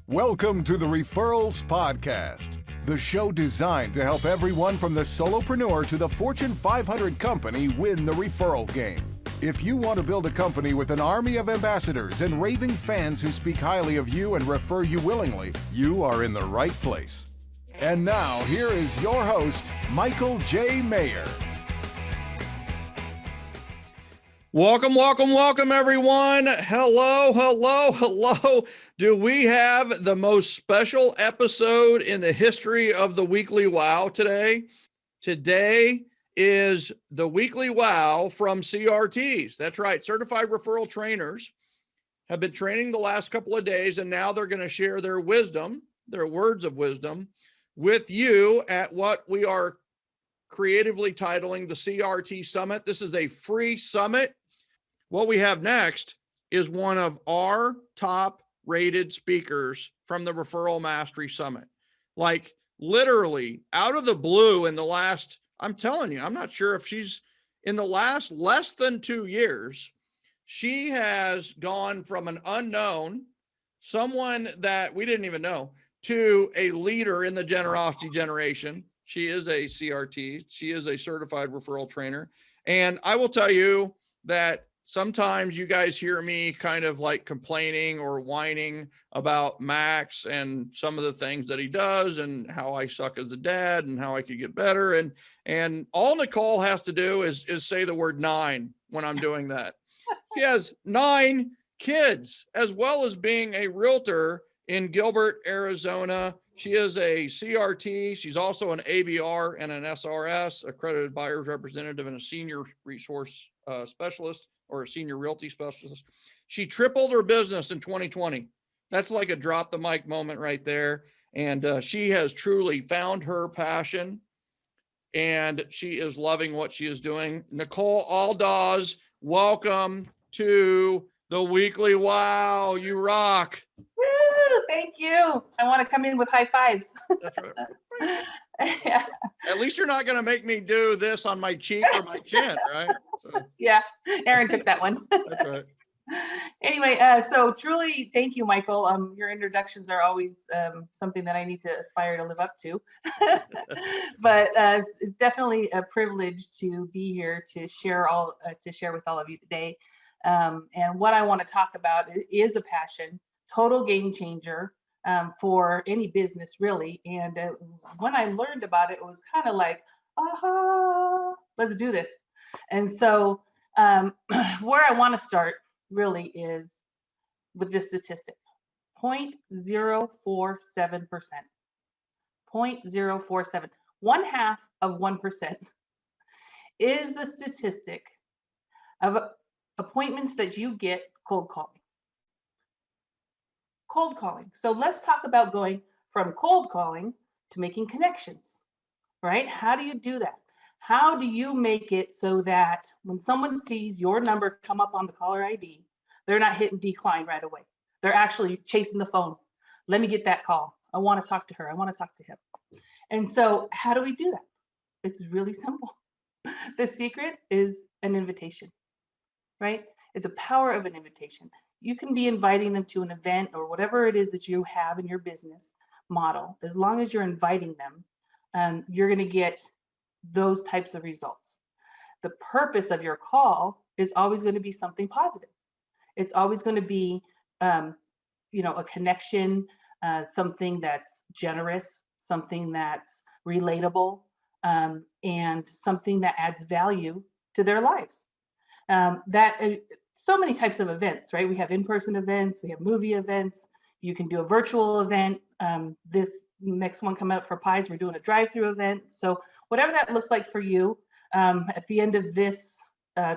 Welcome to the Referrals Podcast, the show designed to help everyone from the solopreneur to the Fortune 500 company win the referral game. If you want to build a company with an army of ambassadors and raving fans who speak highly of you and refer you willingly, you are in the right place. And now, here is your host, Michael J. Maher. Welcome, everyone. Hello. Do we have the most special episode in the history of the Weekly Wow today? Today is the Weekly Wow from CRTs. That's right. Certified Referral Trainers have been training the last couple of days, and now they're going to share their wisdom, their words of wisdom with you at what we are creatively titling the CRT Summit. This is a free summit. What we have next is one of our top rated speakers from the Referral Mastery Summit. Like literally out of the blue in the last, I'm telling you, I'm not sure if she's in the last less than 2 years, she has gone from an unknown, someone that we didn't even know, to a leader in the generosity generation. She is a CRT. She is a certified referral trainer. And I will tell you that sometimes you guys hear me kind of like complaining or whining about Max and some of the things that he does and how I suck as a dad and how I could get better. And all Nicole has to do is say the word 9 when I'm doing that. She has 9 kids, as well as being a realtor in Gilbert, Arizona. She is a CRT. She's also an ABR and an SRS, accredited buyer's representative, and a senior resource specialist, or a senior realty specialist. She tripled her business in 2020. That's like a drop the mic moment right there. And she has truly found her passion, and she is loving what she is doing. Nicole Aldaz, welcome to the Weekly Wow. You rock. Woo, thank you. I want to come in with high fives. That's right. Yeah. At least you're not going to make me do this on my cheek or my chin, right? So. Yeah, Aaron took that one. That's right. Anyway, so truly, thank you, Michael. Your introductions are always something that I need to aspire to live up to. But it's definitely a privilege to be here to share with all of you today. And what I want to talk about is a passion, total game changer for any business, really. And when I learned about it, it was kind of like, aha, let's do this. And so where I want to start really is with this statistic, 0.047%. 0.047, 1/2 of 1% is the statistic of appointments that you get cold calling. Cold calling. So let's talk about going from cold calling to making connections, right? How do you do that? How do you make it so that when someone sees your number come up on the caller ID, they're not hitting decline right away? They're actually chasing the phone. Let me get that call. I want to talk to her. I want to talk to him. And so how do we do that? It's really simple. The secret is an invitation, right? It's the power of an invitation. You can be inviting them to an event or whatever it is that you have in your business model. As long as you're inviting them, you're going to get those types of results. The purpose of your call is always going to be something positive. It's always going to be, a connection, something that's generous, something that's relatable, and something that adds value to their lives. So many types of events, right? We have in-person events, we have movie events. You can do a virtual event. This next one coming up for Pies, we're doing a drive-through event. So whatever that looks like for you, at the end of this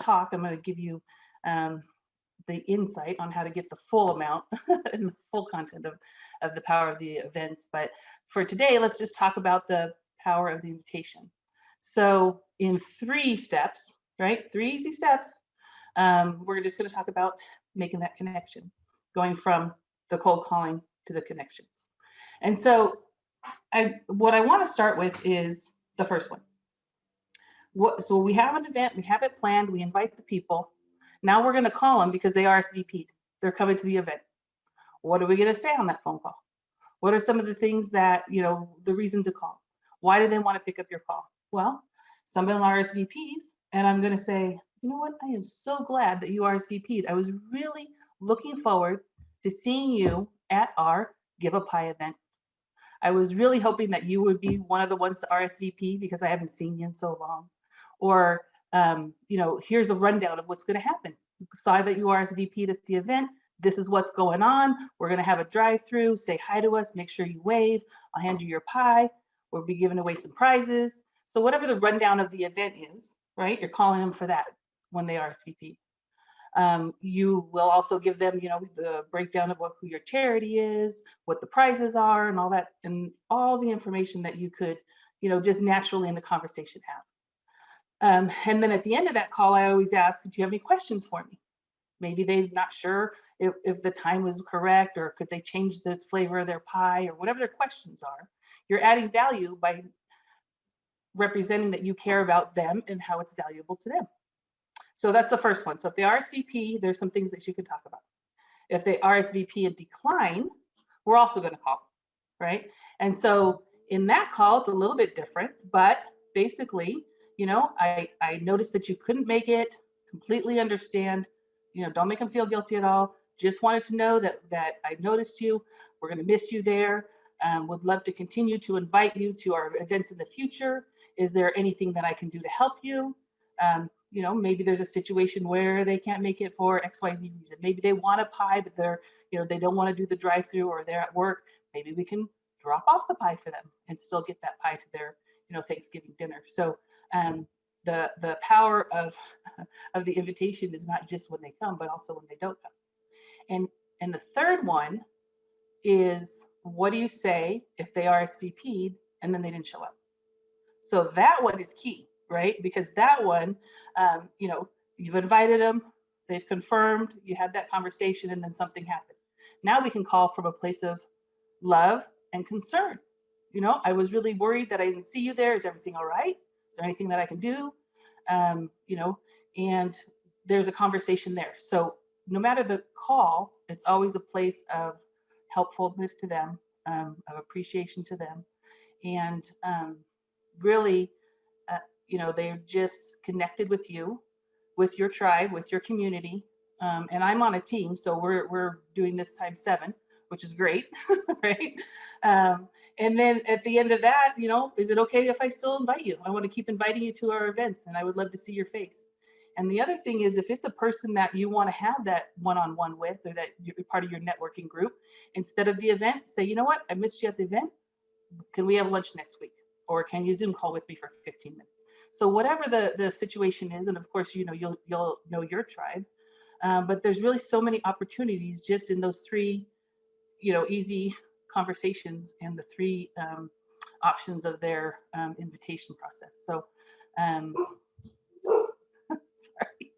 talk, I'm going to give you the insight on how to get the full amount and the full content of the power of the events. But for today, let's just talk about the power of the invitation. So in 3 steps, right? 3 easy steps, we're just going to talk about making that connection, going from the cold calling to the connections. And so what I want to start with is the first one. So we have an event, we have it planned, we invite the people. Now we're going to call them because they RSVP'd. They're coming to the event. What are we going to say on that phone call? What are some of the things that, the reason to call? Why do they want to pick up your call? Well, some of them are RSVPs, and I'm going to say, you know what? I am so glad that you RSVP'd. I was really looking forward to seeing you at our Give a Pie event. I was really hoping that you would be one of the ones to RSVP because I haven't seen you in so long. Or, here's a rundown of what's going to happen. Saw that you RSVP'd at the event. This is what's going on. We're going to have a drive-through. Say hi to us. Make sure you wave. I'll hand you your pie. We'll be giving away some prizes. So whatever the rundown of the event is, right? You're calling them for that when they RSVP. You will also give them, the breakdown of who your charity is, what the prizes are, and all that, and all the information that you could, just naturally in the conversation have. And then at the end of that call, I always ask, do you have any questions for me? Maybe they're not sure if the time was correct, or could they change the flavor of their pie, or whatever their questions are. You're adding value by representing that you care about them and how it's valuable to them. So that's the first one. So if they RSVP, there's some things that you can talk about. If they RSVP and decline, we're also going to call, right? And so in that call, it's a little bit different, but basically, I noticed that you couldn't make it, completely understand, don't make them feel guilty at all. Just wanted to know that I noticed you. We're going to miss you there. Would love to continue to invite you to our events in the future. Is there anything that I can do to help you? Maybe there's a situation where they can't make it for XYZ reason. Maybe they want a pie, but they don't want to do the drive-through, or they're at work. Maybe we can drop off the pie for them and still get that pie to their, Thanksgiving dinner. So the power of the invitation is not just when they come, but also when they don't come. And the third one is, what do you say if they RSVP'd and then they didn't show up? So that one is key, right? Because that one, you've invited them, they've confirmed, you had that conversation, and then something happened. Now we can call from a place of love and concern. I was really worried that I didn't see you there. Is everything all right? Is there anything that I can do? And there's a conversation there. So no matter the call, it's always a place of helpfulness to them, of appreciation to them. And really, they're just connected with you, with your tribe, with your community. And I'm on a team, so we're doing this times 7, which is great, right? And then at the end of that, is it okay if I still invite you? I want to keep inviting you to our events, and I would love to see your face. And the other thing is, if it's a person that you want to have that one-on-one with, or that you're part of your networking group, instead of the event, say, you know what, I missed you at the event. Can we have lunch next week? Or can you Zoom call with me for 15 minutes? So whatever the situation is, and of course, you'll know your tribe, but there's really so many opportunities just in those 3, easy conversations and the 3 options of their invitation process. So, sorry,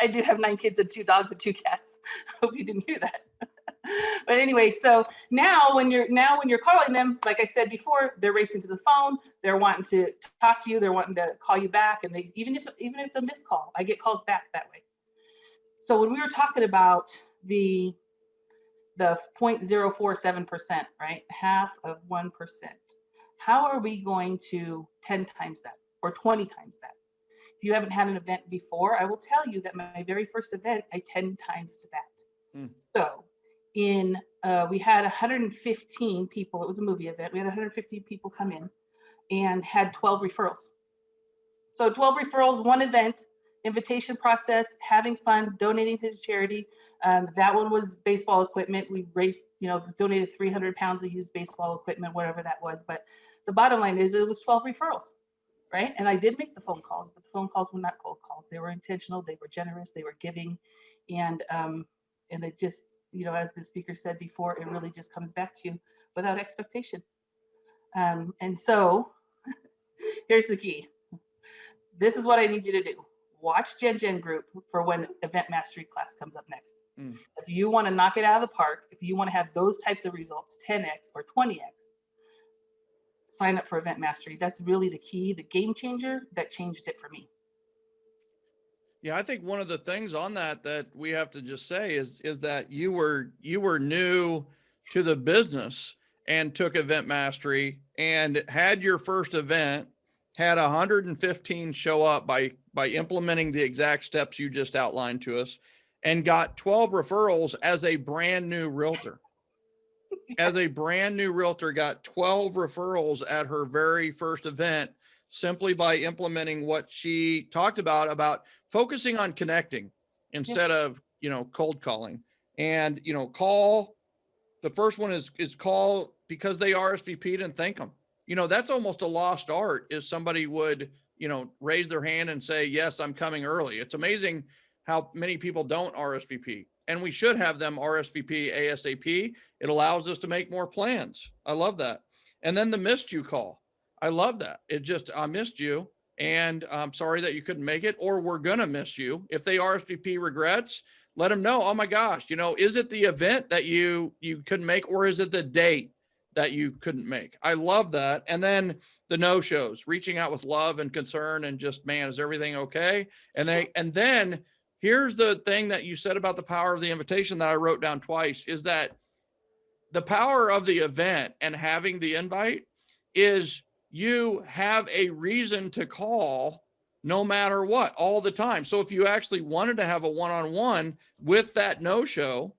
I do have 9 kids and 2 dogs and 2 cats. Hope you didn't hear that. But anyway, so now when you're calling them, like I said before, they're racing to the phone. They're wanting to talk to you. They're wanting to call you back, and they even if it's a missed call, I get calls back that way. So when we were talking about the 0.047%, right, half of 1%, how are we going to 10 times that or 20 times that? If you haven't had an event before, I will tell you that my very first event, I 10 times that. So we had 115 people. It was a movie event. We had 150 people come in and had 12 referrals. So 12 referrals, 1 event, invitation process, having fun, donating to the charity. That one was baseball equipment. We raised, donated 300 pounds of used baseball equipment, whatever that was. But the bottom line is it was 12 referrals, right? And I did make the phone calls, but the phone calls were not cold calls. They were intentional. They were generous. They were giving. And it just, as the speaker said before, it really just comes back to you without expectation. And so here's the key. This is what I need you to do. Watch Gen Group for when Event Mastery class comes up next. If you want to knock it out of the park, if you want to have those types of results, 10x or 20x, sign up for Event Mastery. That's really the key, the game changer that changed it for me. Yeah, I think one of the things on that we have to just say is that you were new to the business, and took event mastery and had your first event, had 115 show up by implementing the exact steps you just outlined to us, and got 12 referrals as a brand new realtor. As a brand new realtor, got 12 referrals at her very first event simply by implementing what she talked about focusing on connecting instead of, cold calling. And, call. The first one is call because they RSVP'd and thank them. That's almost a lost art, is somebody would, raise their hand and say, yes, I'm coming early. It's amazing how many people don't RSVP, and we should have them RSVP ASAP. It allows us to make more plans. I love that. And then the missed you call. I love that. I missed you and I'm sorry that you couldn't make it, or we're going to miss you. If they RSVP regrets, let them know, oh my gosh, is it the event that you couldn't make, or is it the date that you couldn't make? I love that. And then the no-shows, reaching out with love and concern and just, man, is everything okay? And then here's the thing that you said about the power of the invitation that I wrote down twice, is that the power of the event and having the invite is you have a reason to call no matter what, all the time. So if you actually wanted to have a one-on-one with that no-show,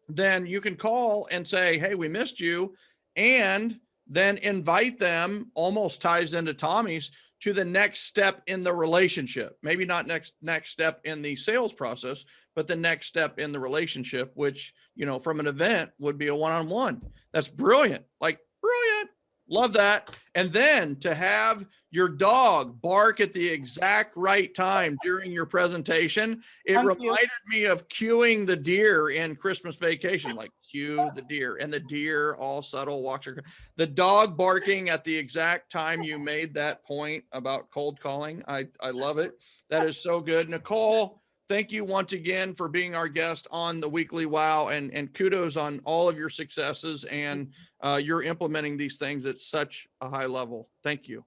then you can call and say, hey, we missed you, and then invite them, almost ties into Tommy's, to the next step in the relationship. Maybe not next step in the sales process, but the next step in the relationship, which, from an event would be a one-on-one. That's brilliant. Like, brilliant. Love that. And then to have your dog bark at the exact right time during your presentation, it reminded me of cueing the deer in Christmas Vacation, like cue the deer, and the deer all subtle walks. The dog barking at the exact time you made that point about cold calling. I love it. That is so good. Nicole, thank you once again for being our guest on the Weekly Wow, and kudos on all of your successes, and you're implementing these things at such a high level. Thank you.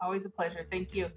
Always a pleasure. Thank you.